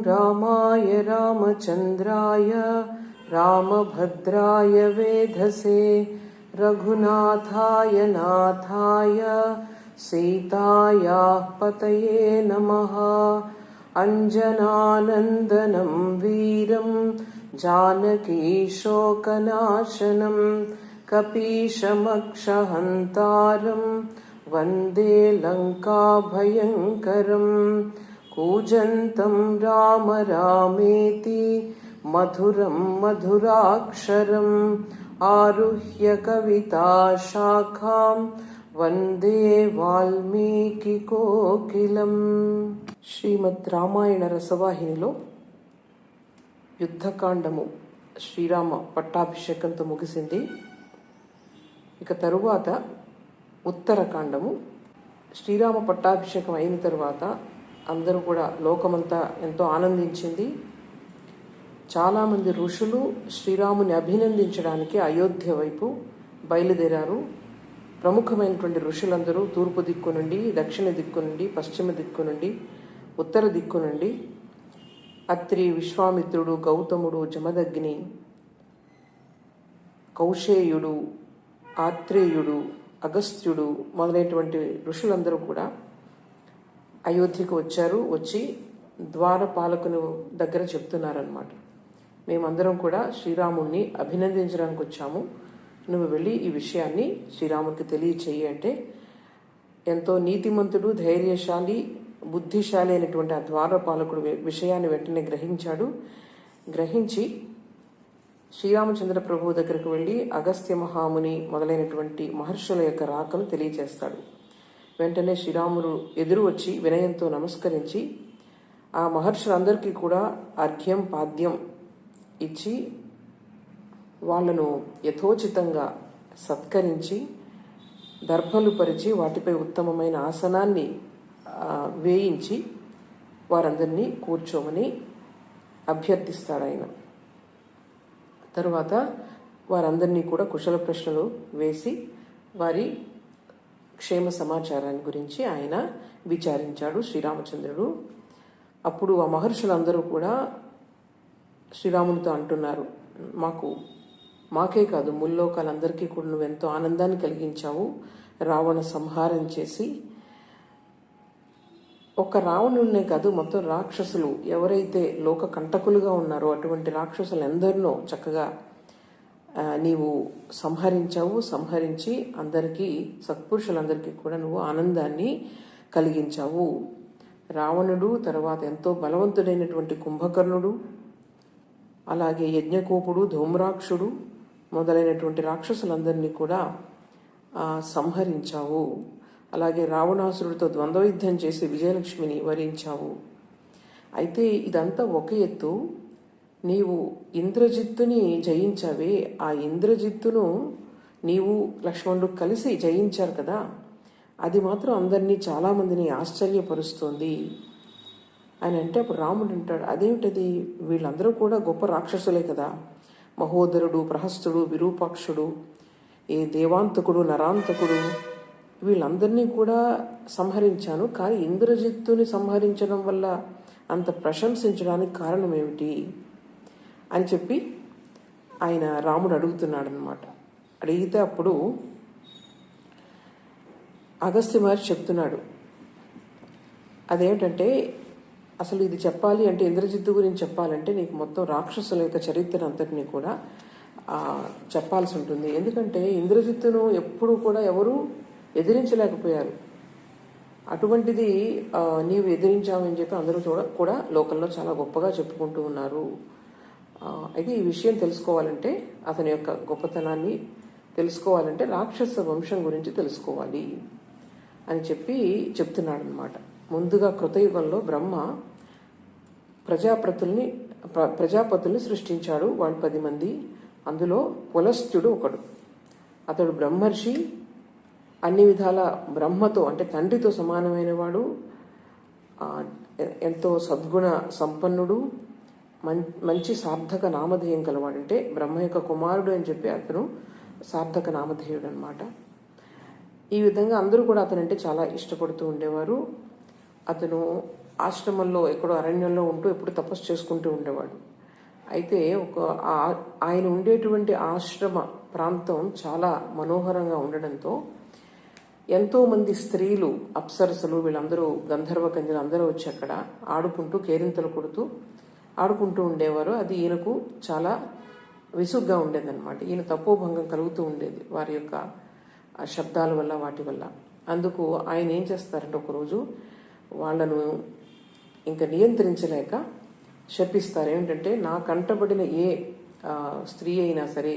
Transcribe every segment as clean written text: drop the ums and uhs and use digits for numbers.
रामाय रामचन्द्राय रामभद्राय वेधसे रघुनाथाय नाथाय सीतायाः पतये नमः। अञ्जनानन्दनं वीरं जानकीशोकनाशनं कपीशमक्षहन्तारं वन्दे लङ्काभयङ्करम्। कूजन्तं राम रामेति मधुरं मधुराक्षरम् आरुह्य कविताशाखां वन्दे వాల్మీకికోకిలం. శ్రీమద్ రామాయణ రసవాహినిలో యుద్ధకాండము శ్రీరామ పట్టాభిషేకంతో ముగిసింది. ఇక తరువాత ఉత్తరకాండము. శ్రీరామ పట్టాభిషేకం అయిన తరువాత అందరూ కూడా లోకమంతా ఎంతో ఆనందించింది. చాలామంది ఋషులు శ్రీరాముని అభినందించడానికి అయోధ్య వైపు బయలుదేరారు. ప్రముఖమైనటువంటి ఋషులందరూ తూర్పు దిక్కు నుండి, దక్షిణ దిక్కు నుండి, పశ్చిమ దిక్కు నుండి, ఉత్తర దిక్కు నుండి అత్రి, విశ్వామిత్రుడు, గౌతముడు, జమదగ్ని, కౌశేయుడు, ఆత్రేయుడు, అగస్త్యుడు మొదలైనటువంటి ఋషులందరూ కూడా అయోధ్యకు వచ్చారు. వచ్చి ద్వారపాలకుని దగ్గర చెప్తున్నారన్నమాట, మేమందరం కూడా శ్రీరాముణ్ణి అభినందించడానికి వచ్చాము, నువ్వు వెళ్ళి ఈ విషయాన్ని శ్రీరామునికి తెలియచేయి అంటే, ఎంతో నీతిమంతుడు, ధైర్యశాలి, బుద్ధిశాలి అయినటువంటి ఆ ద్వారపాలకుడు విషయాన్ని వెంటనే గ్రహించాడు. గ్రహించి శ్రీరామచంద్ర ప్రభువు దగ్గరకు వెళ్ళి అగస్త్య మహాముని మొదలైనటువంటి మహర్షుల యొక్క రాకను తెలియచేస్తాడు. వెంటనే శ్రీరాముడు ఎదురు వచ్చి వినయంతో నమస్కరించి ఆ మహర్షులందరికీ కూడా అర్ఘ్యం పాద్యం ఇచ్చి వాళ్లను యథోచితంగా సత్కరించి దర్భలు పరిచి వాటిపై ఉత్తమమైన ఆసనాన్ని వేయించి వారందరినీ కూర్చోమని అభ్యర్థిస్తాడు ఆయన. తరువాత వారందరినీ కూడా కుశల ప్రశ్నలు వేసి వారి క్షేమ సమాచారాన్ని గురించి ఆయన విచారించాడు శ్రీరామచంద్రుడు. అప్పుడు ఆ మహర్షులందరూ కూడా శ్రీరామునితో అంటున్నారు, మాకే కాదు ముల్లోకాలందరికీ కూడా నువ్వెంతో ఆనందాన్ని కలిగించావు. రావణ సంహారం చేసి ఒక్క రావణుడినే కాదు, మొత్తం రాక్షసులు ఎవరైతే లోక కంటకులుగా ఉన్నారో అటువంటి రాక్షసులందరినో చక్కగా నీవు సంహరించావు. సంహరించి అందరికీ, సత్పురుషులందరికీ కూడా నువ్వు ఆనందాన్ని కలిగించావు. రావణుడు, తర్వాత ఎంతో బలవంతుడైనటువంటి కుంభకర్ణుడు, అలాగే యజ్ఞకోపుడు, ధూమ్రాక్షుడు మొదలైనటువంటి రాక్షసులందరినీ కూడా సంహరించావు. అలాగే రావణాసురుడితో ద్వంద్వయుద్ధం చేసి విజయలక్ష్మిని వరించావు. అయితే ఇదంతా ఒక ఎత్తు, నీవు ఇంద్రజిత్తుని జయించావే, ఆ ఇంద్రజిత్తును నీవు లక్ష్మణుడు కలిసి జయించారు కదా, అది మాత్రం అందరినీ చాలామందిని ఆశ్చర్యపరుస్తోంది అని అంటే, అప్పుడు రాముడు అంటాడు, అదేమిటది, వీళ్ళందరూ కూడా గొప్ప రాక్షసులే కదా, మహోదరుడు, ప్రహస్తుడు, విరూపాక్షుడు, ఏ దేవాంతకుడు, నరాంతకుడు, వీళ్ళందరినీ కూడా సంహరించాను, కానీ ఇంద్రజిత్తుని సంహరించడం వల్ల అంత ప్రశంసించడానికి కారణం ఏమిటి అని చెప్పి ఆయన రాముడు అడుగుతున్నాడు అనమాట. అడిగితే అప్పుడు అగస్త్య మహర్షి చెప్తున్నాడు, అదేమిటంటే అసలు ఇది చెప్పాలి అంటే, ఇంద్రజిత్తు గురించి చెప్పాలంటే నీకు మొత్తం రాక్షసుల యొక్క చరిత్ర అంతటినీ కూడా చెప్పాల్సి ఉంటుంది. ఎందుకంటే ఇంద్రజిత్తును ఎప్పుడు కూడా ఎవరు ఎదిరించలేకపోయారు. అటువంటిది నీవు ఎదిరించావని చెప్పి అందరూ కూడా లోకంలో చాలా గొప్పగా చెప్పుకుంటూ ఉన్నారు. అయితే ఈ విషయం తెలుసుకోవాలంటే, అతని యొక్క గొప్పతనాన్ని తెలుసుకోవాలంటే రాక్షస వంశం గురించి తెలుసుకోవాలి అని చెప్పి చెప్తున్నాడు అనమాట. ముందుగా కృతయుగంలో బ్రహ్మ ప్రజాపతుల్ని సృష్టించాడు. వాళ్ళు 10 మంది. అందులో పులస్త్యుడు ఒకడు. అతడు బ్రహ్మర్షి, అన్ని విధాల బ్రహ్మతో అంటే తండ్రితో సమానమైన వాడు, ఎంతో సద్గుణ సంపన్నుడు, మంచి సార్థక నామధేయం కలవాడు. అంటే బ్రహ్మ యొక్క కుమారుడు అని చెప్పి అతను సార్థక నామధేయుడు అనమాట. ఈ విధంగా అందరూ కూడా అతనంటే చాలా ఇష్టపడుతూ ఉండేవారు. అతను ఆశ్రమంలో ఎక్కడో అరణ్యంలో ఉంటూ ఎప్పుడు తపస్సు చేసుకుంటూ ఉండేవాడు. అయితే ఆయన ఉండేటువంటి ఆశ్రమ ప్రాంతం చాలా మనోహరంగా ఉండడంతో ఎంతోమంది స్త్రీలు, అప్సరసలు, వీళ్ళందరూ గంధర్వ కన్యలు అందరూ వచ్చి అక్కడ ఆడుకుంటూ కేరింతలు కొడుతూ ఆడుకుంటూ ఉండేవారు. అది ఈయనకు చాలా విసుగ్గా ఉండేదన్నమాట. ఈయన తపోభంగం కలుగుతూ ఉండేది వారి యొక్క శబ్దాల వల్ల, వాటి వల్ల. అందుకు ఆయన ఏం చేస్తారంటే ఒకరోజు వాళ్ళను ఇంకా నియంత్రించలేక శపిస్తారు. ఏమిటంటే, నా కంటబడిన ఏ స్త్రీ అయినా సరే,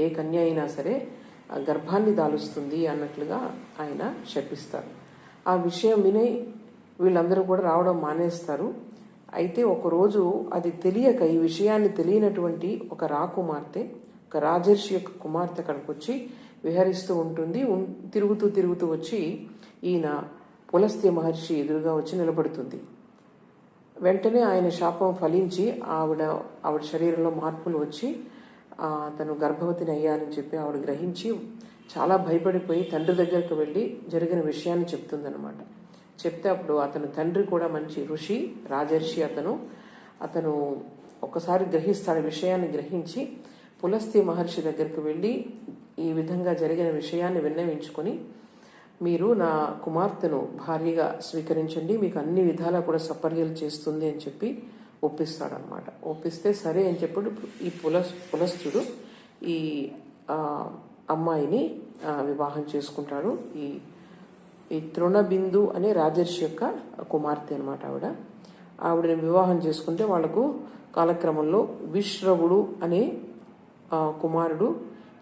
ఏ కన్య అయినా సరే గర్భాన్ని దాలుస్తుంది అన్నట్లుగా ఆయన శపిస్తారు. ఆ విషయం విని వీళ్ళందరూ కూడా రావడం మానేస్తారు. అయితే ఒకరోజు అది తెలియక, ఈ విషయాన్ని తెలియనటువంటి ఒక రాకుమార్తె, ఒక రాజర్షి యొక్క కుమార్తె అక్కడికి వచ్చి విహరిస్తూ ఉంటుంది. తిరుగుతూ వచ్చి ఈయన పులస్త్య మహర్షి ఎదురుగా వచ్చి నిలబడుతుంది. వెంటనే ఆయన శాపం ఫలించి ఆవిడ శరీరంలో మార్పులు వచ్చి తను గర్భవతిని అయ్యానని చెప్పి ఆవిడ గ్రహించి చాలా భయపడిపోయి తండ్రి దగ్గరకు వెళ్ళి జరిగిన విషయాన్ని చెప్తుందనమాట. చెప్తే అప్పుడు అతను తండ్రి కూడా మంచి ఋషి, రాజర్షి. అతను ఒకసారి గ్రహిస్తాడు, విషయాన్ని గ్రహించి పులస్త్య మహర్షి దగ్గరికి వెళ్ళి ఈ విధంగా జరిగిన విషయాన్ని విన్నవించుకొని, మీరు నా కుమార్తెను భార్యగా స్వీకరించండి, మీకు అన్ని విధాలా కూడా సపర్యలు చేస్తుంది అని చెప్పి ఒప్పిస్తాడనమాట. ఒప్పిస్తే సరే అని చెప్పి ఈ పులస్తుడు ఈ అమ్మాయిని వివాహం చేసుకుంటాడు. ఈ తృణబిందు అనే రాజర్షి యొక్క కుమార్తె అనమాట ఆవిడని వివాహం చేసుకుంటే వాళ్లకు కాలక్రమంలో విశ్రవుడు అనే కుమారుడు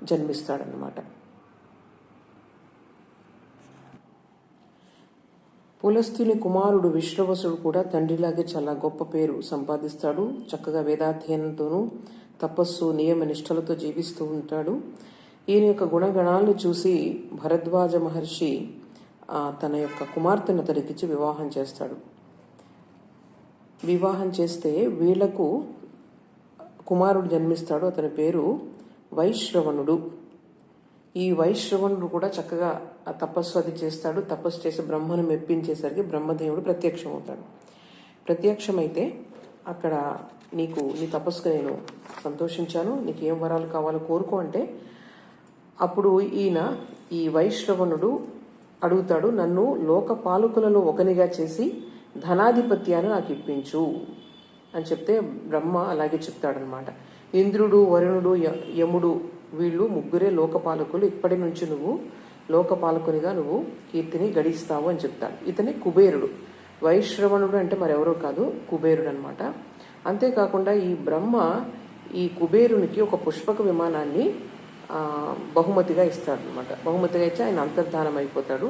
జన్మిస్తాడనమాట. పులస్తుని కుమారుడు విశ్రవసుడు కూడా తండ్రిలాగే చాలా గొప్ప పేరు సంపాదిస్తాడు. చక్కగా వేదాధ్యయనంతోనూ తపస్సు, నియమ నిష్టలతో జీవిస్తూ ఉంటాడు. ఈయన యొక్క గుణగణాలను చూసి భరద్వాజ మహర్షి తన యొక్క కుమార్తెను అతడికిచ్చి వివాహం చేస్తాడు. వివాహం చేస్తే వీళ్లకు కుమారుడు జన్మిస్తాడు. అతని పేరు వైశ్రవణుడు. ఈ వైశ్రవణుడు కూడా చక్కగా తపస్సు అది చేస్తాడు. తపస్సు చేసి బ్రహ్మను మెప్పించేసరికి బ్రహ్మదేవుడు ప్రత్యక్షమవుతాడు. ప్రత్యక్షమైతే అక్కడ నీ తపస్సుకు నేను సంతోషించాను, నీకు ఏం వరాలు కావాలో కోరుకో అంటే, అప్పుడు ఈ వైశ్రవణుడు అడుగుతాడు, నన్ను లోక పాలకులలో ఒకనిగా చేసి ధనాధిపత్యాన్ని నాకు ఇప్పించు అని చెప్తే బ్రహ్మ అలాగే చెప్తాడనమాట. ఇంద్రుడు, వరుణుడు, యముడు వీళ్ళు ముగ్గురే లోకపాలకులు. ఇప్పటి నుంచి నువ్వు లోకపాలకునిగా నువ్వు కీర్తిని గడిస్తావు అని చెప్తాడు. ఇతని కుబేరుడు. వైశ్రవణుడు అంటే మరెవరో కాదు, కుబేరుడు అనమాట. అంతేకాకుండా ఈ బ్రహ్మ ఈ కుబేరునికి ఒక పుష్పక విమానాన్ని బహుమతిగా ఇస్తాడనమాట. బహుమతిగా ఇచ్చి ఆయన అంతర్ధానం అయిపోతాడు.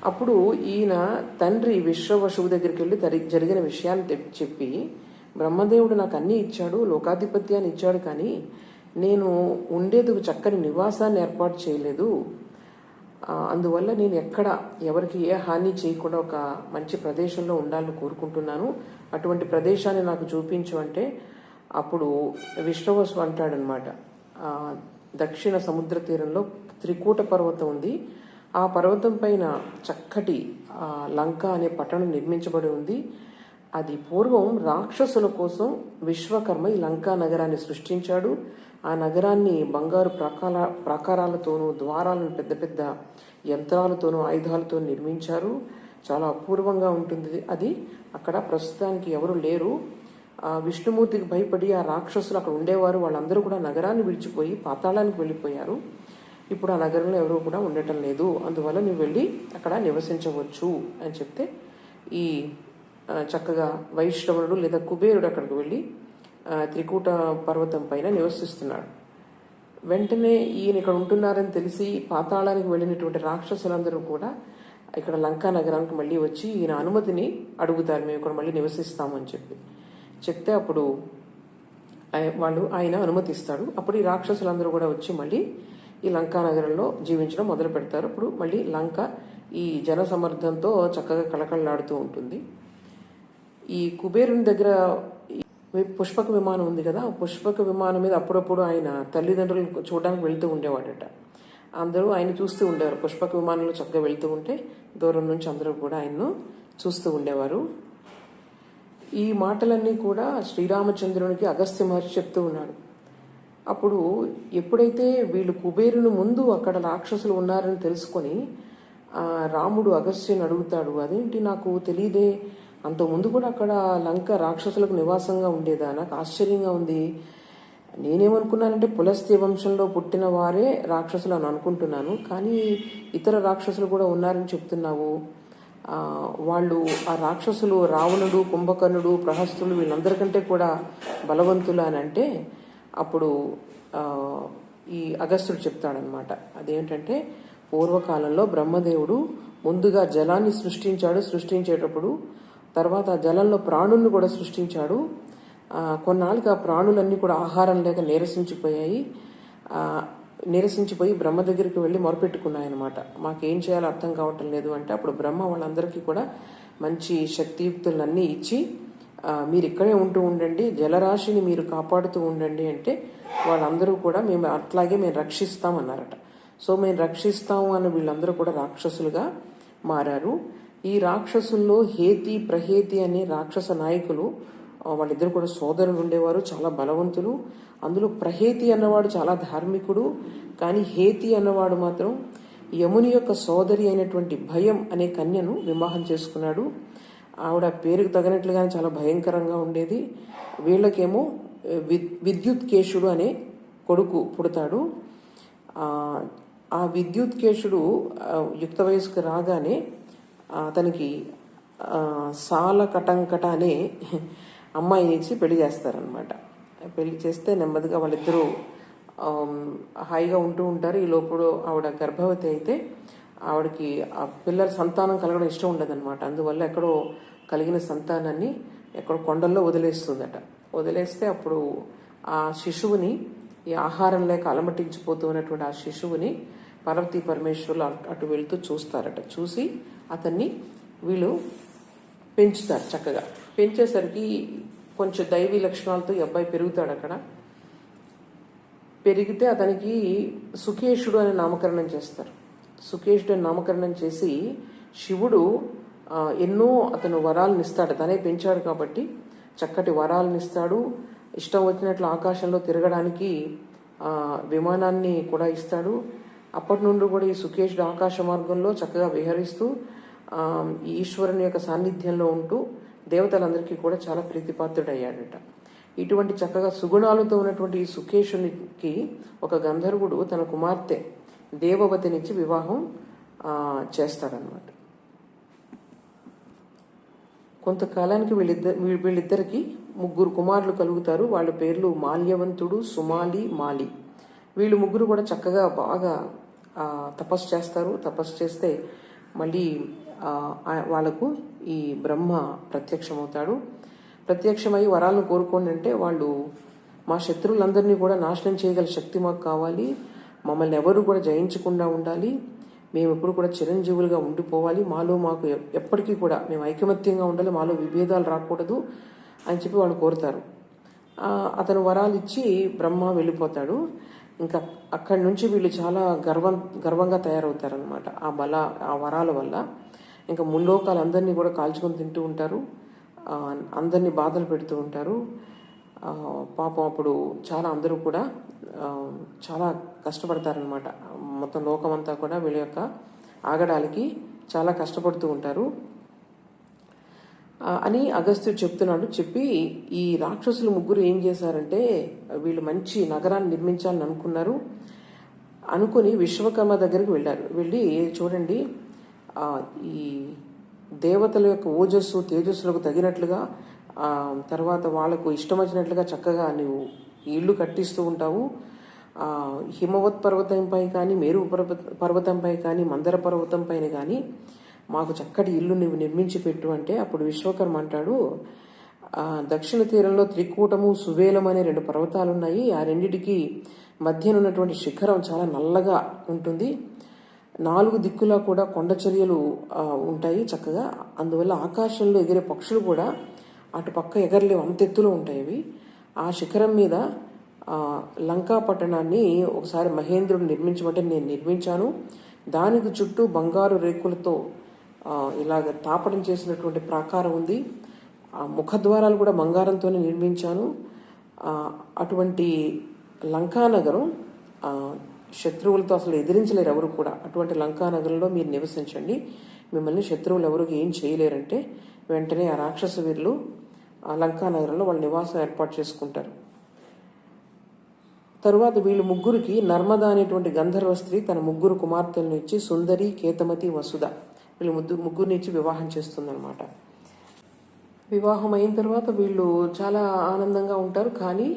అప్పుడు ఈయన తండ్రి విశ్రవసువు దగ్గరికి వెళ్ళి జరిగిన విషయాన్ని చెప్పి, బ్రహ్మదేవుడు నాకు అన్నీ ఇచ్చాడు, లోకాధిపత్యాన్ని ఇచ్చాడు, కానీ నేను ఉండేందుకు చక్కని నివాసాన్ని ఏర్పాటు చేయలేదు. అందువల్ల నేను ఎవరికి ఏ హాని చేయకుండా ఒక మంచి ప్రదేశంలో ఉండాలని కోరుకుంటున్నాను. అటువంటి ప్రదేశాన్ని నాకు చూపించు అంటే అప్పుడు విశ్రవసు అంటాడనమాట, దక్షిణ సముద్ర తీరంలో త్రికూట పర్వతం ఉంది. ఆ పర్వతం పైన చక్కటి లంక అనే పట్టణం నిర్మించబడి ఉంది. అది పూర్వం రాక్షసుల కోసం విశ్వకర్మ ఈ లంకా నగరాన్ని సృష్టించాడు. ఆ నగరాన్ని బంగారు ప్రాకారాలతోనూ, ద్వారాలను పెద్ద పెద్ద యంత్రాలతోనూ, ఆయుధాలతో నిర్మించారు. చాలా అపూర్వంగా ఉంటుంది అది. అక్కడ ప్రస్తుతానికి ఎవరు లేరు. విష్ణుమూర్తికి భయపడి ఆ రాక్షసులు అక్కడ ఉండేవారు, వాళ్ళందరూ కూడా నగరాన్ని విడిచిపోయి పాతాళానికి వెళ్ళిపోయారు. ఇప్పుడు ఆ నగరంలో ఎవరూ కూడా ఉండటం లేదు. అందువల్ల నువ్వు వెళ్ళి అక్కడ నివసించవచ్చు అని చెప్తే ఈ చక్కగా వైష్ణవుడు లేదా కుబేరుడు అక్కడికి వెళ్ళి త్రికూట పర్వతం పైన నివసిస్తున్నాడు. వెంటనే ఈయన ఇక్కడ ఉంటున్నారని తెలిసి పాతాళానికి వెళ్ళినటువంటి రాక్షసులందరూ కూడా ఇక్కడ లంకా నగరానికి మళ్ళీ వచ్చి ఈయన అనుమతిని అడుగుతారు, మేము ఇక్కడ మళ్ళీ నివసిస్తాము అని చెప్తే అప్పుడు ఆయన అనుమతిస్తాడు. అప్పుడు ఈ రాక్షసులందరూ కూడా వచ్చి మళ్ళీ ఈ లంకా నగరంలో జీవించడం మొదలు పెడతారు. అప్పుడు మళ్ళీ లంక ఈ జన సమర్థంతో చక్కగా కళకళలాడుతూ ఉంటుంది. ఈ కుబేరుని దగ్గర పుష్పక విమానం ఉంది కదా, ఆ పుష్పక విమానం మీద అప్పుడప్పుడు ఆయన తల్లిదండ్రులను చూడడానికి వెళ్తూ ఉండేవాడట. అందరూ ఆయన చూస్తూ ఉండేవారు. పుష్పక విమానంలో చక్కగా వెళ్తూ ఉంటే దూరం నుంచి అందరూ కూడా ఆయన్ను చూస్తూ ఉండేవారు. ఈ మాటలన్నీ కూడా శ్రీరామచంద్రునికి అగస్త్య మహర్షి చెప్తూ ఉన్నాడు. అప్పుడు ఎప్పుడైతే వీళ్ళు కుబేరుని ముందు అక్కడ రాక్షసులు ఉన్నారని తెలుసుకొని రాముడు అగస్త్యుని అడుగుతాడు, అదేంటి నాకు తెలియదే, అంతకుముందు కూడా అక్కడ లంక రాక్షసులకు నివాసంగా ఉండేదా, నాకు ఆశ్చర్యంగా ఉంది. నేనేమనుకున్నానంటే పులస్త్య వంశంలో పుట్టిన వారే రాక్షసులు అని అనుకుంటున్నాను, కానీ ఇతర రాక్షసులు కూడా ఉన్నారని చెప్తున్నావు. వాళ్ళు ఆ రాక్షసులు రావణుడు, కుంభకర్ణుడు, ప్రహస్తులు వీళ్ళందరికంటే కూడా బలవంతులు అని అంటే అప్పుడు ఈ అగస్త్యుడు చెప్తాడనమాట. అదేంటంటే పూర్వకాలంలో బ్రహ్మదేవుడు ముందుగా జలాన్ని సృష్టించేటప్పుడు తర్వాత ఆ జలంలో ప్రాణుల్ని కూడా సృష్టించాడు. కొన్నాళ్ళకి ఆ ప్రాణులన్నీ కూడా ఆహారం లేక నీరసించిపోయి బ్రహ్మ దగ్గరికి వెళ్ళి మొరపెట్టుకున్నాయన్నమాట. మాకేం చేయాలో అర్థం కావటం లేదు అంటే అప్పుడు బ్రహ్మ వాళ్ళందరికీ కూడా మంచి శక్తియుక్తులన్నీ ఇచ్చి మీరు ఇక్కడే ఉంటూ ఉండండి, జలరాశిని మీరు కాపాడుతూ ఉండండి అంటే వాళ్ళందరూ కూడా అట్లాగే మేము రక్షిస్తామన్నారట. సో మేము రక్షిస్తాము అని వీళ్ళందరూ కూడా రాక్షసులుగా మారారు. ఈ రాక్షసుల్లో హేతి, ప్రహేతి అనే రాక్షస నాయకులు వాళ్ళిద్దరు కూడా సోదరులు ఉండేవారు, చాలా బలవంతులు. అందులో ప్రహేతి అన్నవాడు చాలా ధార్మికుడు, కానీ హేతి అన్నవాడు మాత్రం యముని యొక్క సోదరి అయినటువంటి భయం అనే కన్యను వివాహం చేసుకున్నాడు. ఆవిడ పేరుకు తగినట్లుగానే చాలా భయంకరంగా ఉండేది. వీళ్ళకేమో విద్యుత్కేశుడు అనే కొడుకు పుడతాడు. ఆ విద్యుత్కేశుడు యుక్త వయసుకు రాగానే అతనికి సాలకటంకట అనే అమ్మాయిని ఇచ్చి పెళ్లి చేస్తారనమాట. పెళ్లి చేస్తే నెమ్మదిగా వాళ్ళిద్దరూ హాయిగా ఉంటూ ఉంటారు. ఈ లోపల ఆవిడ గర్భవతి అయితే ఆవిడకి ఆ పిల్లల సంతానం కలగడం ఇష్టం ఉండదన్నమాట. అందువల్ల ఎక్కడో కలిగిన సంతానాన్ని ఎక్కడో కొండల్లో వదిలేస్తుందట. వదిలేస్తే అప్పుడు ఆ శిశువుని, ఈ ఆహారం లేక అలమటించిపోతూ ఉన్నటువంటి ఆ శిశువుని పార్వతీ పరమేశ్వరులు అటు వెళ్తూ చూస్తారట. చూసి అతన్ని వీళ్ళు పెంచుతారు. చక్కగా పెంచేసరికి కొంచెం దైవీ లక్షణాలతో ఈ అబ్బాయి పెరుగుతాడు. అక్కడ పెరిగితే అతనికి సుకేషుడు అని నామకరణం చేస్తారు. సుకేషుడు అని నామకరణం చేసి శివుడు ఎన్నో అతను వరాలను ఇస్తాడు. తనే పెంచాడు కాబట్టి చక్కటి వరాలను ఇస్తాడు. ఇష్టం వచ్చినట్లు ఆకాశంలో తిరగడానికి విమానాన్ని కూడా ఇస్తాడు. అప్పటి నుండి కూడా ఈ సుకేషుడు ఆకాశ మార్గంలో చక్కగా విహరిస్తూ ఈశ్వరుని యొక్క సాన్నిధ్యంలో ఉంటూ దేవతలందరికీ కూడా చాలా ప్రీతిపాత్రుడయ్యాడట. ఇటువంటి చక్కగా సుగుణాలతో ఉన్నటువంటి ఈ సుకేషునికి ఒక గంధర్వుడు తన కుమార్తె దేవవతినిచ్చి వివాహం చేస్తాడనమాట. కొంతకాలానికి వీళ్ళిద్దరికి 3 కుమారులు కలుగుతారు. వాళ్ళ పేర్లు మాల్యవంతుడు, సుమాలి, మాలి. వీళ్ళు 3 కూడా చక్కగా బాగా తపస్సు చేస్తారు. తపస్సు చేస్తే మళ్ళీ వాళ్లకు ఈ బ్రహ్మ ప్రత్యక్షమవుతాడు. ప్రత్యక్షమై వరాలను కోరుకోండి అంటే వాళ్ళు, మా శత్రువులందరినీ కూడా నాశనం చేయగల శక్తి మాకు కావాలి, మమ్మల్ని ఎవరు కూడా జయించకుండా ఉండాలి, మేము ఎప్పుడు కూడా చిరంజీవులుగా ఉండిపోవాలి, మాలో మాకు ఎప్పటికీ కూడా మేము ఐకమత్యంగా ఉండాలి, మాలో విభేదాలు రాకూడదు అని చెప్పి వాళ్ళు కోరుతారు. అతను వరాలు ఇచ్చి బ్రహ్మ వెళ్ళిపోతాడు. ఇంకా అక్కడి నుంచి వీళ్ళు చాలా గర్వంగా తయారవుతారనమాట. ఆ వరాల వల్ల ఇంకా ముల్లోకాలు అందరినీ కూడా కాల్చుకొని తింటూ ఉంటారు, అందరినీ బాధలు పెడుతూ ఉంటారు. పాపం అప్పుడు చాలా అందరూ కూడా చాలా కష్టపడతారనమాట. మొత్తం లోకమంతా కూడా వీళ్ళ యొక్క ఆగడాలకి చాలా కష్టపడుతూ ఉంటారు అని అగస్త్యుడు చెప్తున్నాడు. చెప్పి ఈ రాక్షసులు 3 ఏం చేశారంటే వీళ్ళు మంచి నగరాన్ని నిర్మించాలని అనుకుని విశ్వకర్మ దగ్గరికి వెళ్ళారు. వెళ్ళి చూడండి, ఈ దేవతల యొక్క ఓజస్సు తేజస్సులకు తగినట్లుగా తర్వాత వాళ్లకు ఇష్టం వచ్చినట్లుగా చక్కగా నువ్వు ఇల్లు కట్టిస్తూ ఉంటావు. హిమవత్ పర్వతంపై కానీ, మేరు పర్వతంపై కానీ, మందర పర్వతం పైన కానీ మాకు చక్కటి ఇల్లు నువ్వు నిర్మించి పెట్టు అంటే అప్పుడు విశ్వకర్మ అంటాడు, దక్షిణ తీరంలో త్రికూటము, సువేలం అనే 2 పర్వతాలు ఉన్నాయి. ఆ రెండిటికి మధ్యన ఉన్నటువంటి శిఖరం చాలా నల్లగా ఉంటుంది. 4 దిక్కులా కూడా కొండచర్యలు ఉంటాయి చక్కగా. అందువల్ల ఆకాశంలో ఎగిరే పక్షులు కూడా అటు పక్క ఎగరలేవు, అంత ఎత్తులో ఉంటాయి అవి. ఆ శిఖరం మీద లంకా పట్టణాన్ని ఒకసారి మహేంద్రుడు నిర్మించమంటే నేను నిర్మించాను. దానికి చుట్టూ బంగారు రేకులతో ఇలాగ తాపడం చేసినటువంటి ప్రాకారం ఉంది. ముఖద్వారాలు కూడా బంగారంతోనే నిర్మించాను. అటువంటి లంకానగరం శత్రువులతో అసలు ఎదిరించలేరు ఎవరు కూడా. అటువంటి లంకానగరంలో మీరు నివసించండి, మిమ్మల్ని శత్రువులు ఎవరు ఏం చేయలేరంటే వెంటనే ఆ రాక్షస వీరులు ఆ లంకానగరంలో వాళ్ళ నివాసం ఏర్పాటు చేసుకుంటారు. తరువాత వీళ్ళు ముగ్గురికి నర్మద అనేటువంటి గంధర్వ స్త్రీ తన ముగ్గురు కుమార్తెలను ఇచ్చి సుందరి, కేతమతి, వసుధ వీళ్ళు ముగ్గురిని ఇచ్చి వివాహం చేస్తుందన్నమాట. వివాహం అయిన తర్వాత వీళ్ళు చాలా ఆనందంగా ఉంటారు. కానీ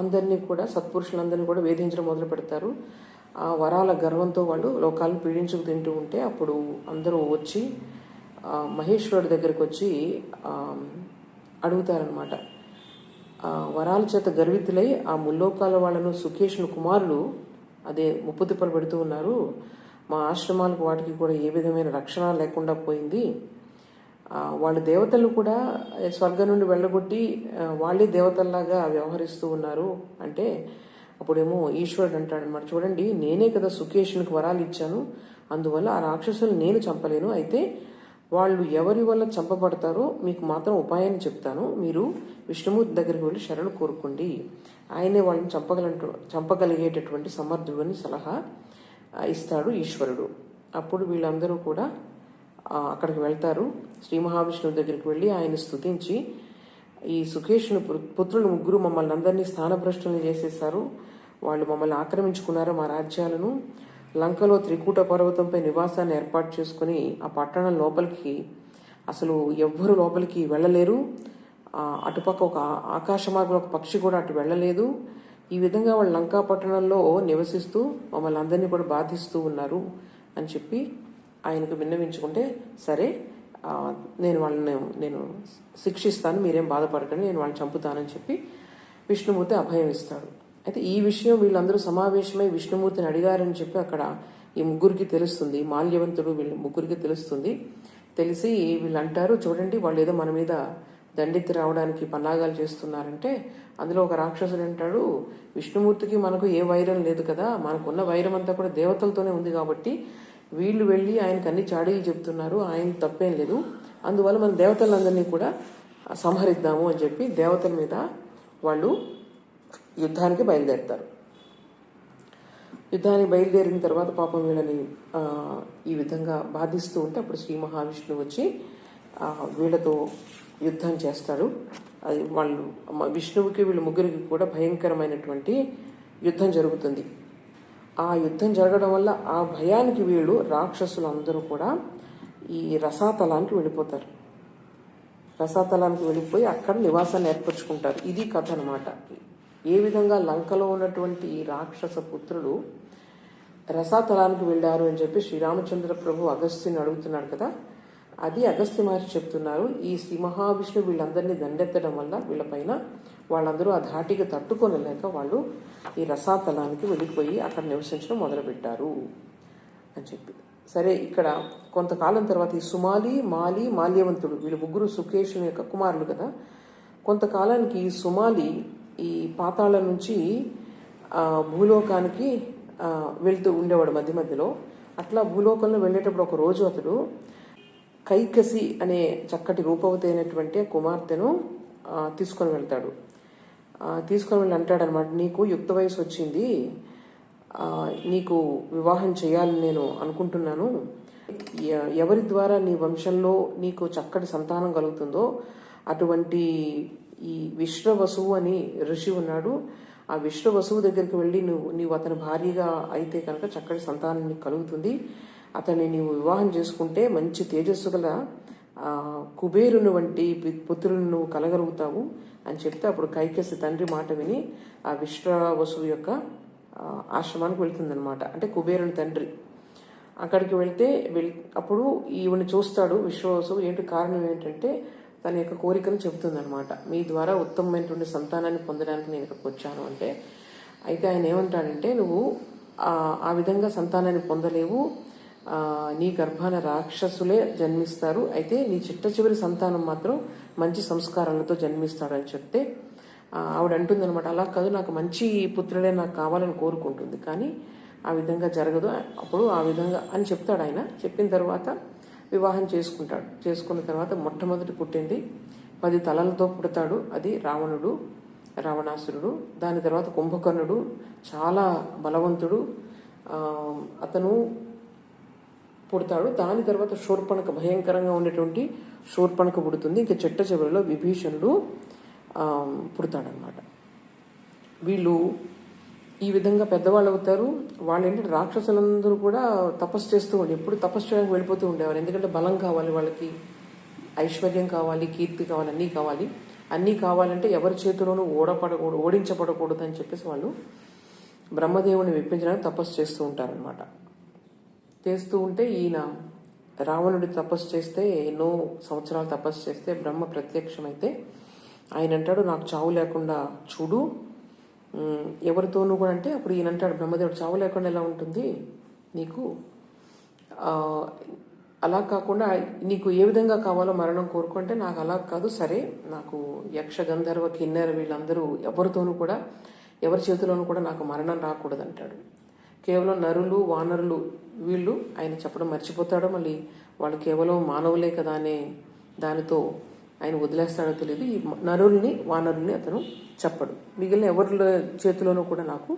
అందరినీ కూడా సత్పురుషులందరినీ కూడా వేధించడం మొదలు పెడతారు. ఆ వరాల గర్వంతో వాళ్ళు లోకాలను పీడించుకు తింటూ ఉంటే అప్పుడు అందరూ వచ్చి మహేశ్వరుడి దగ్గరికి వచ్చి అడుగుతారనమాట. వరాల చేత గర్వితులై ఆ ముల్లోకాల వాళ్ళను సుకేషుని కుమారులు అదే ముప్పు తిప్పలు పెడుతూ ఉన్నారు. మా ఆశ్రమాలకు వాటికి కూడా ఏ విధమైన రక్షణ లేకుండా పోయింది. వాళ్ళు దేవతలు కూడా స్వర్గం నుండి వెళ్ళగొట్టి వాళ్ళే దేవతల్లాగా వ్యవహరిస్తూ ఉన్నారు అంటే అప్పుడేమో ఈశ్వరుడు అంటాడనమాట, చూడండి నేనే కదా సుకేషునికి వరాలు ఇచ్చాను, అందువల్ల ఆ రాక్షసులు నేను చంపలేను, అయితే వాళ్ళు ఎవరి వల్ల చంపబడతారో మీకు మాత్రం ఉపాయాన్ని చెప్తాను, మీరు విష్ణుమూర్తి దగ్గరికి వెళ్ళి శరణు కోరుకోండి, ఆయనే వాళ్ళని చంపగలిగేటటువంటి సమర్థుడు అని సలహా ఇస్తాడు ఈశ్వరుడు. అప్పుడు వీళ్ళందరూ కూడా అక్కడికి వెళ్తారు. శ్రీ మహావిష్ణువు దగ్గరికి వెళ్ళి ఆయన స్తుతించి, ఈ సుకేషుని పుత్రులు ముగ్గురు మమ్మల్ని అందరినీ స్థానభ్రష్టులను చేసేశారు, వాళ్ళు మమ్మల్ని ఆక్రమించుకున్నారు, మా రాజ్యాలను, లంకలో త్రికూట పర్వతంపై నివాసాన్ని ఏర్పాటు చేసుకుని ఆ పట్టణం లోపలికి అసలు ఎవ్వరూ లోపలికి వెళ్ళలేరు, అటుపక్క ఒక ఆకాశ మార్గంలో ఒక పక్షి కూడా అటు వెళ్ళలేదు, ఈ విధంగా వాళ్ళు లంకా పట్టణంలో నివసిస్తూ మమ్మల్ని అందరినీ కూడా బాధిస్తూ ఉన్నారు అని చెప్పి ఆయనకు విన్నవించుకుంటే, సరే నేను వాళ్ళని శిక్షిస్తాను, మీరేం బాధపడకండి, నేను వాళ్ళని చంపుతానని చెప్పి విష్ణుమూర్తి అభయం ఇస్తాడు. అయితే ఈ విషయం వీళ్ళందరూ సమావేశమై విష్ణుమూర్తిని అడిగారని చెప్పి అక్కడ ఈ ముగ్గురికి తెలుస్తుంది, మాల్యవంతుడు వీళ్ళ ముగ్గురికి తెలుస్తుంది. తెలిసి వీళ్ళు అంటారు, చూడండి వాళ్ళు ఏదో మన మీద దండెత్తి రావడానికి పన్నాగాలు చేస్తున్నారంటే అందులో ఒక రాక్షసుడు అంటాడు, విష్ణుమూర్తికి మనకు ఏ వైరం లేదు కదా, మనకున్న వైరం అంతా కూడా దేవతలతోనే ఉంది కాబట్టి వీళ్ళు వెళ్ళి ఆయనకు అన్ని చాడీలు చెప్తున్నారు, ఆయన తప్పేం లేదు, అందువల్ల మన దేవతలందరినీ కూడా సంహరిద్దాము అని చెప్పి దేవతల మీద వాళ్ళు యుద్ధానికి బయలుదేరుతారు. యుద్ధానికి బయలుదేరిన తర్వాత పాపం వీళ్ళని ఈ విధంగా బాధిస్తూ ఉంటే అప్పుడు శ్రీ మహావిష్ణువు వచ్చి వీళ్ళతో యుద్ధం చేస్తాడు. అది వాళ్ళు విష్ణువుకి వీళ్ళ ముగ్గురికి కూడా భయంకరమైనటువంటి యుద్ధం జరుగుతుంది. ఆ యుద్ధం జరగడం వల్ల ఆ భయానికి వీళ్ళు రాక్షసులు అందరూ కూడా ఈ రసాతలానికి వెళ్ళిపోతారు. రసాతలానికి వెళ్ళిపోయి అక్కడ నివాసాన్ని ఏర్పరచుకుంటారు. ఇది కథ అనమాట. ఏ విధంగా లంకలో ఉన్నటువంటి రాక్షస పుత్రులు రసాతలానికి వెళ్ళారు అని చెప్పి శ్రీరామచంద్ర ప్రభు అగస్త్యుని అడుగుతున్నాడు కదా, అది అగస్త్య మహర్షి చెప్తున్నారు. ఈ శ్రీ మహావిష్ణువు వీళ్ళందరినీ దండెత్తడం వల్ల వీళ్ళపైన వాళ్ళందరూ ఆ ధాటికి తట్టుకోలేక వాళ్ళు ఈ రసాతలానికి వెళ్ళిపోయి అక్కడ నివసించడం మొదలుపెట్టారు అని చెప్పి. సరే, ఇక్కడ కొంతకాలం తర్వాత ఈ సుమాలి, మాలి, మాల్యవంతుడు వీళ్ళు ముగ్గురు సుకేషుని యొక్క కుమారులు కదా. కొంతకాలానికి సుమాలి ఈ పాతాళ నుంచి భూలోకానికి వెళ్తూ ఉండేవాడు మధ్య మధ్యలో. అట్లా భూలోకంలో వెళ్ళేటప్పుడు ఒక రోజు అతడు కైకసి అనే చక్కటి రూపవతి అయినటువంటి కుమార్తెను తీసుకొని వెళ్తాడు. తీసుకొని వెళ్ళి అంటాడనమాట, నీకు యుక్త వయసు వచ్చింది, నీకు వివాహం చేయాలని నేను అనుకుంటున్నాను, ఎవరి ద్వారా నీ వంశంలో నీకు చక్కటి సంతానం కలుగుతుందో అటువంటి ఈ విశ్రవసువు అని ఋషి ఉన్నాడు, ఆ విశ్రవసువు దగ్గరికి వెళ్ళి నీవు అతని భార్యగా అయితే కనుక చక్కటి సంతానం నీకు కలుగుతుంది, అతన్ని నీవు వివాహం చేసుకుంటే మంచి తేజస్సు గల కుబేరుని వంటి పుత్రులను నువ్వు కలగలుగుతావు అని చెప్తే అప్పుడు కైకసి తండ్రి మాట విని ఆ విశ్రవసువు యొక్క ఆశ్రమానికి వెళ్తుందనమాట. అంటే కుబేరుని తండ్రి అక్కడికి వెళ్తే అప్పుడు ఈవిని చూస్తాడు విశ్రవసువు. ఏంటి కారణం ఏంటంటే తన యొక్క కోరికను చెబుతుందనమాట, మీ ద్వారా ఉత్తమమైనటువంటి సంతానాన్ని పొందడానికి నేను ఇక్కడికి వచ్చాను అంటే. అయితే ఆయన ఏమంటాడంటే, నువ్వు ఆ విధంగా సంతానాన్ని పొందలేవు, నీ గర్భాన రాక్షసులే జన్మిస్తారు, అయితే నీ చిట్ట చివరి సంతానం మాత్రం మంచి సంస్కారాలతో జన్మిస్తాడు అని చెప్తే ఆవిడ అంటుందన్నమాట, అలా కాదు, నాకు మంచి పుత్రుడే నాకు కావాలని కోరుకుంటుంది, కానీ ఆ విధంగా జరగదు. అప్పుడు ఆ విధంగా అని చెప్తాడు ఆయన. చెప్పిన తర్వాత వివాహం చేసుకుంటాడు. చేసుకున్న తర్వాత మొట్టమొదటి పుట్టింది 10 తలలతో పుడతాడు, అది రావణుడు, రావణాసురుడు. దాని తర్వాత కుంభకర్ణుడు, చాలా బలవంతుడు, అతను పుడతాడు. దాని తర్వాత శూర్పణఖ, భయంకరంగా ఉండేటువంటి శూర్పణఖ పుడుతుంది. ఇంకా చిట్ట చివరిలో విభీషణుడు పుడతాడనమాట. వీళ్ళు ఈ విధంగా పెద్దవాళ్ళు అవుతారు. వాళ్ళు ఏంటంటే రాక్షసులందరూ కూడా తపస్సు చేస్తూ ఉండి ఎప్పుడు తపస్సు చేయడానికి వెళ్ళిపోతూ ఉండేవారు. ఎందుకంటే బలం కావాలి వాళ్ళకి, ఐశ్వర్యం కావాలి, కీర్తి కావాలి, అన్నీ కావాలి. అన్నీ కావాలంటే ఎవరి చేతిలోనూ ఓడించబడకూడదు అని చెప్పేసి వాళ్ళు బ్రహ్మదేవుని మెప్పించడానికి తపస్సు చేస్తూ ఉంటారనమాట. చేస్తూ ఉంటే ఈయన రావణుడి తపస్సు చేస్తే, ఎన్నో సంవత్సరాలు తపస్సు చేస్తే బ్రహ్మ ప్రత్యక్షమైతే ఆయన అంటాడు, నాకు చావు లేకుండా చూడు, ఎవరితోనూ కూడా. అంటే అప్పుడు ఈయన అంటాడు, బ్రహ్మదేవుడు, చావు లేకుండా ఎలా ఉంటుంది నీకు, అలా కాకుండా నీకు ఏ విధంగా కావాలో మరణం కోరుకుంటే, నాకు అలా కాదు, సరే నాకు యక్ష గంధర్వ కిన్నెర వీళ్ళందరూ ఎవరితోనూ కూడా, ఎవరి చేతిలోనూ కూడా నాకు మరణం రాకూడదు అంటాడు. కేవలం నరులు వానరులు వీళ్ళు ఆయన చెప్పడం మర్చిపోతాడో, మళ్ళీ వాళ్ళు కేవలం మానవులే కదా అనే దానితో ఆయన వదిలేస్తాడో తెలియదు. ఈ నరుల్ని వానరుల్ని అతను చెప్పడు. మిగిలిన ఎవరి చేతిలోనూ కూడా నాకు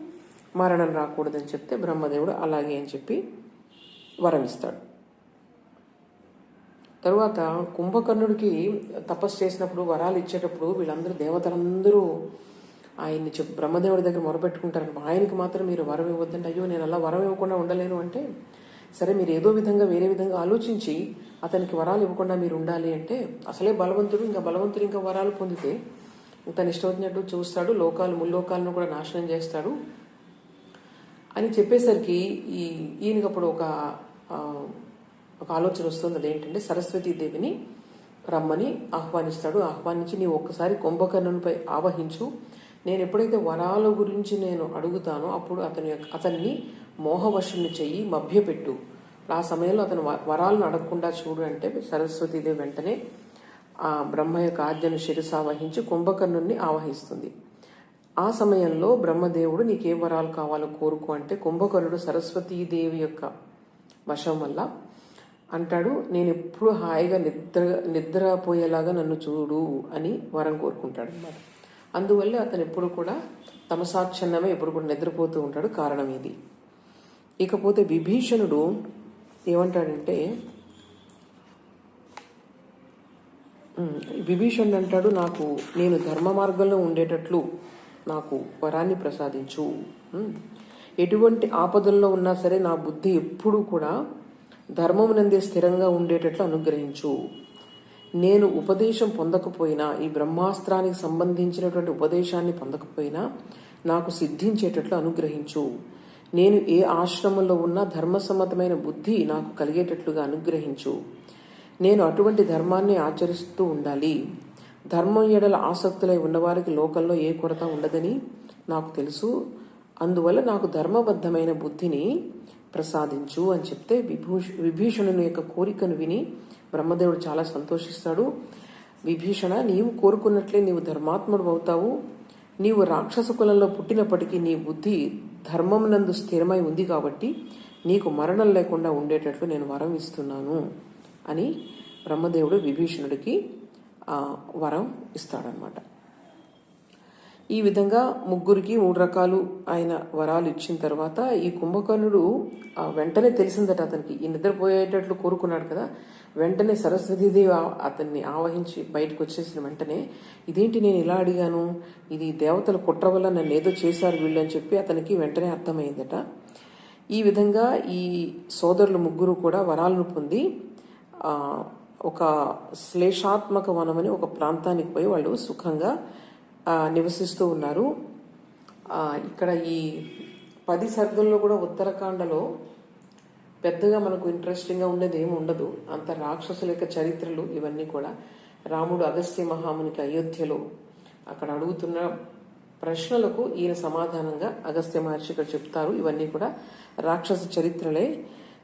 మరణం రాకూడదని చెప్తే బ్రహ్మదేవుడు అలాగే అని చెప్పి వరం ఇస్తాడు. తరువాత కుంభకర్ణుడికి తపస్సు చేసినప్పుడు, వరాలు ఇచ్చేటప్పుడు వీళ్ళందరూ దేవతలందరూ ఆయన్ని బ్రహ్మదేవుడి దగ్గర మొరపెట్టుకుంటారు. ఆయనకి మాత్రం మీరు వరం ఇవ్వద్దంటే, అయ్యో నేను అలా వరం ఇవ్వకుండా ఉండలేను అంటే, సరే మీరు ఏదో విధంగా వేరే విధంగా ఆలోచించి అతనికి వరాలు ఇవ్వకుండా మీరు ఉండాలి అంటే, అసలే బలవంతుడు, ఇంకా వరాలు పొందితే తను ఇష్టం వచ్చినట్టు చూస్తాడు, ముల్లోకాలను కూడా నాశనం చేస్తాడు అని చెప్పేసరికి ఈయనకి అప్పుడు ఒక ఆలోచన వస్తుంది. అదేంటంటే, సరస్వతీదేవిని రమ్మని ఆహ్వానిస్తాడు. ఆహ్వానించి, నీవు ఒక్కసారి కుంభకర్ణునిపై ఆవహించు, నేను ఎప్పుడైతే వరాల గురించి నేను అడుగుతానో అప్పుడు అతన్ని మోహవశుని చెయ్యి, మభ్యపెట్టు. ఆ సమయంలో అతను వరాలను అడగకుండా చూడు అంటే సరస్వతీదేవి వెంటనే ఆ బ్రహ్మ యొక్క ఆజ్ఞను శిరసావహించి కుంభకర్ణుని ఆవహిస్తుంది. ఆ సమయంలో బ్రహ్మదేవుడు నీకే వరాలు కావాలో కోరుకో అంటే, కుంభకర్ణుడు సరస్వతీదేవి యొక్క వశం వల్ల అంటాడు, నేను ఎప్పుడు హాయిగా నిద్రపోయేలాగా నన్ను చూడు అని వరం కోరుకుంటాడు అన్నమాట. అందువల్ల అతను ఎప్పుడు కూడా తమసాచ్ఛన్నమే ఎప్పుడు కూడా నిద్రపోతూ ఉంటాడు. కారణం ఇది. ఇకపోతే విభీషణుడు ఏమంటాడంటే, విభీషణుడు అంటాడు, నేను ధర్మ మార్గంలో ఉండేటట్లు నాకు వరాన్ని ప్రసాదించు. ఎటువంటి ఆపదల్లో ఉన్నా సరే నా బుద్ధి ఎప్పుడు కూడా ధర్మమునందే స్థిరంగా ఉండేటట్లు అనుగ్రహించు. నేను ఉపదేశం పొందకపోయినా, ఈ బ్రహ్మాస్త్రానికి సంబంధించినటువంటి ఉపదేశాన్ని పొందకపోయినా నాకు సిద్ధించేటట్లు అనుగ్రహించు. నేను ఏ ఆశ్రమంలో ఉన్నా ధర్మసమ్మతమైన బుద్ధి నాకు కలిగేటట్లుగా అనుగ్రహించు. నేను అటువంటి ధర్మాన్ని ఆచరిస్తూ ఉండాలి. ధర్మం ఎడల ఆసక్తులై ఉన్నవారికి లోకంలో ఏ కొరత ఉండదని నాకు తెలుసు. అందువల్ల నాకు ధర్మబద్ధమైన బుద్ధిని ప్రసాదించు అని చెప్తే, విభీషణుని యొక్క కోరికను విని బ్రహ్మదేవుడు చాలా సంతోషిస్తాడు. విభీషణ, నీవు కోరుకున్నట్లే నీవు ధర్మాత్ముడు అవుతావు. నీవు రాక్షస కులంలో పుట్టినప్పటికీ నీ బుద్ధి ధర్మమునందు స్థిరమై ఉంది కాబట్టి నీకు మరణం లేకుండా ఉండేటట్లు నేను వరం ఇస్తున్నాను అని బ్రహ్మదేవుడు విభీషణుడికి వరం ఇస్తాడనమాట. ఈ విధంగా ముగ్గురికి 3 రకాలు ఆయన వరాలు ఇచ్చిన తర్వాత ఈ కుంభకర్ణుడు వెంటనే తెలిసిందట అతనికి, ఈ నిద్రపోయేటట్లు కోరుకున్నాడు కదా, వెంటనే సరస్వతీదేవి అతన్ని ఆవహించి బయటకు వచ్చేసిన వెంటనే, ఇదేంటి నేను ఇలా అడిగాను, ఇది దేవతల కుట్ర వల్ల నన్ను ఏదో చేశారు వీళ్ళు అని చెప్పి అతనికి వెంటనే అర్థమైందట. ఈ విధంగా ఈ సోదరులు ముగ్గురు కూడా వరాలను పొంది ఒక శ్లేషాత్మక వనమని ఒక ప్రాంతానికి పోయి వాళ్ళు సుఖంగా నివసిస్తూ ఉన్నారు. ఇక్కడ ఈ 10 సర్గల్లో కూడా ఉత్తరాఖండలో పెద్దగా మనకు ఇంట్రెస్టింగ్గా ఉండేది ఏమి ఉండదు. అంత రాక్షసుల యొక్క చరిత్రలు ఇవన్నీ కూడా. రాముడు అగస్త్య మహామునికి అయోధ్యలో అక్కడ అడుగుతున్న ప్రశ్నలకు ఈయన సమాధానంగా అగస్త్య మహర్షి ఇక్కడ చెప్తారు. ఇవన్నీ కూడా రాక్షస చరిత్రలే.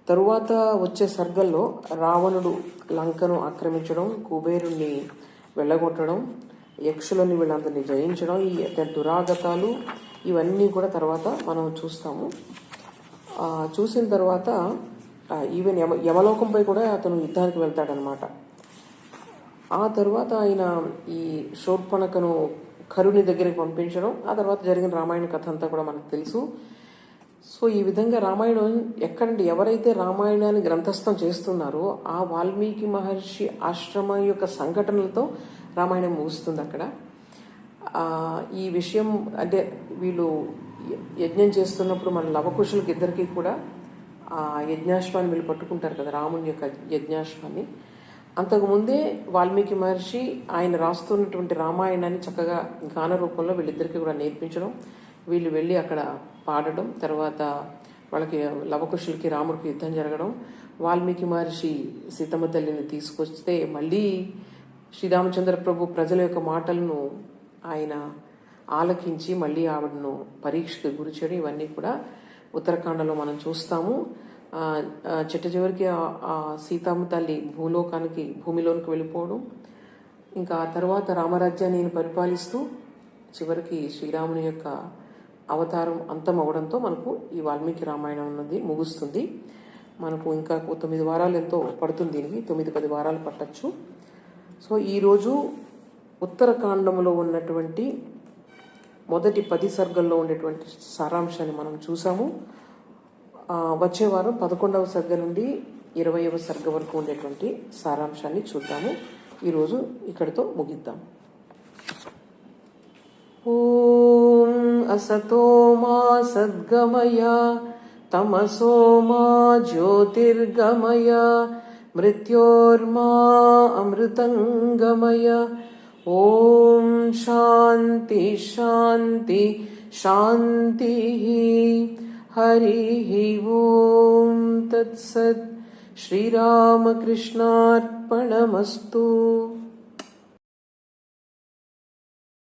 తరువాత వచ్చే సర్గల్లో రావణుడు లంకను ఆక్రమించడం, కుబేరుణ్ణి వెళ్ళగొట్టడం, యక్షులని వీళ్ళందరినీ జయించడం, ఈ దురాగతాలు ఇవన్నీ కూడా తర్వాత మనం చూస్తాము. చూసిన తర్వాత ఈవెన్ యమలోకంపై కూడా అతను యుద్ధానికి వెళ్తాడనమాట. ఆ తర్వాత ఆయన ఈ శూర్పణఖను కరుని దగ్గరికి పంపించడం, ఆ తర్వాత జరిగిన రామాయణ కథ అంతా కూడా మనకు తెలుసు. సో ఈ విధంగా రామాయణం ఎక్కడంటే ఎవరైతే రామాయణాన్ని గ్రంథస్థం చేస్తున్నారో ఆ వాల్మీకి మహర్షి ఆశ్రమం యొక్క సంఘటనలతో రామాయణం ముగుస్తుంది అక్కడ. ఈ విషయం అంటే వీళ్ళు యజ్ఞం చేస్తున్నప్పుడు మన లవకుశులకి ఇద్దరికి కూడా ఆ యజ్ఞాశ్వాన్ని వీళ్ళు పట్టుకుంటారు కదా, రాముని యొక్క యజ్ఞాశ్వాన్ని. అంతకుముందే వాల్మీకి మహర్షి ఆయన రాస్తున్నటువంటి రామాయణాన్ని చక్కగా గాన రూపంలో వీళ్ళిద్దరికీ కూడా నేర్పించడం, వీళ్ళు వెళ్ళి అక్కడ పాడడం, తర్వాత వాళ్ళకి లవకుశులకి రాముడికి యుద్ధం జరగడం, వాల్మీకి మహర్షి సీతమ్మ తల్లిని తీసుకొస్తే మళ్ళీ శ్రీరామచంద్ర ప్రభు ప్రజల యొక్క మాటలను ఆయన ఆలకించి మళ్ళీ ఆవిడను పరీక్షకు గురి చేయడం, ఇవన్నీ కూడా ఉత్తరాఖండలో మనం చూస్తాము. చిట్ట చివరికి ఆ సీతమ్మ తల్లి భూమిలోనికి వెళ్ళిపోవడం, ఇంకా ఆ తర్వాత రామరాజ్యాన్ని నేను పరిపాలిస్తూ చివరికి శ్రీరాముని యొక్క అవతారం అంతం అవడంతో మనకు ఈ వాల్మీకి రామాయణం అన్నది ముగుస్తుంది. మనకు ఇంకా 9 వారాలు ఎంతో పడుతుంది, దీనికి 9-10 వారాలు పట్టచ్చు. సో ఈరోజు ఉత్తరకాండంలో ఉన్నటువంటి మొదటి 10 సర్గల్లో ఉండేటువంటి సారాంశాన్ని మనం చూసాము. వచ్చే వారం 11వ సర్గ నుండి 20వ సర్గ వరకు ఉండేటువంటి సారాంశాన్ని చూద్దాము. ఈరోజు ఇక్కడితో ముగిద్దాం. ఓం అసతో మా సద్గమయ తమసో మా జ్యోతిర్గమయ మృత్యోర్మా అమృతంగమయ. ఓం శాంతి శాంతి శాంతి. హరి ఓం తత్సత్. శ్రీరామకృష్ణార్పణమస్తు.